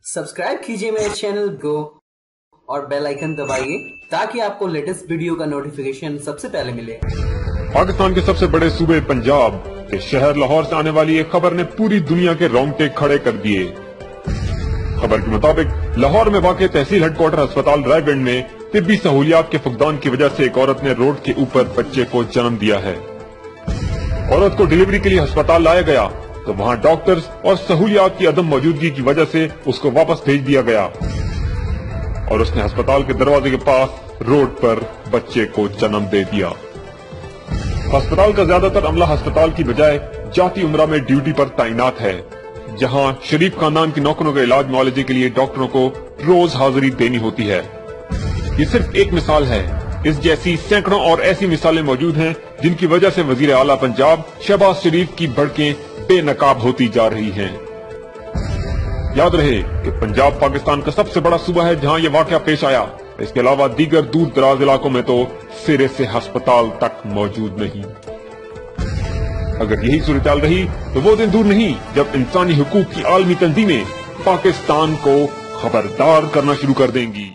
Subscribe कीजिए मेरे channel go और बेल आइकन दबाइए ताकि आपको लेटेस्ट वीडियो का नोटिफिकेशन सबसे पहले मिले। पाकिस्तान के सबसे बड़े सूबे पंजाब के शहर लाहौर से आने वाली एक खबर ने पूरी दुनिया के रोंगटे खड़े कर दिए। खबर के मुताबिक लाहौर में वाक़ तहसील हेडक्वार्टर अस्पताल रायगंज में तिब्बी सहूलियात के फुकदान की वजह से एक औरत ने रोड के ऊपर बच्चे को जन्म दिया है। औरत को डिलीवरी के लिए अस्पताल लाया गया तो वहां डॉक्टर्स और सहूलियात की अदम मौजूदगी की वजह से उसको वापस भेज दिया गया और उसने अस्पताल के दरवाजे के पास रोड पर बच्चे को जन्म दे दिया। अस्पताल का ज्यादातर अमला अस्पताल की बजाय जाती उम्रा में ड्यूटी पर तैनात है, जहां शरीफ खानदान के नौकरों के इलाज मुआवजे के लिए डॉक्टरों को रोज हाजिरी देनी होती है। ये सिर्फ एक मिसाल है, इस जैसी सैकड़ों और ऐसी मिसालें मौजूद हैं जिनकी वजह से वजीर आला पंजाब शहबाज शरीफ की भड़कें बेनकाब होती जा रही हैं। याद रहे कि पंजाब पाकिस्तान का सबसे बड़ा सूबा है जहां ये वाकया पेश आया। इसके अलावा दीगर दूर दराज इलाकों में तो सिरे से अस्पताल तक मौजूद नहीं। अगर यही सूरत रही तो वो दिन दूर नहीं जब इंसानी हुकूक की आलमी तंजीमें पाकिस्तान को खबरदार करना शुरू कर देंगी।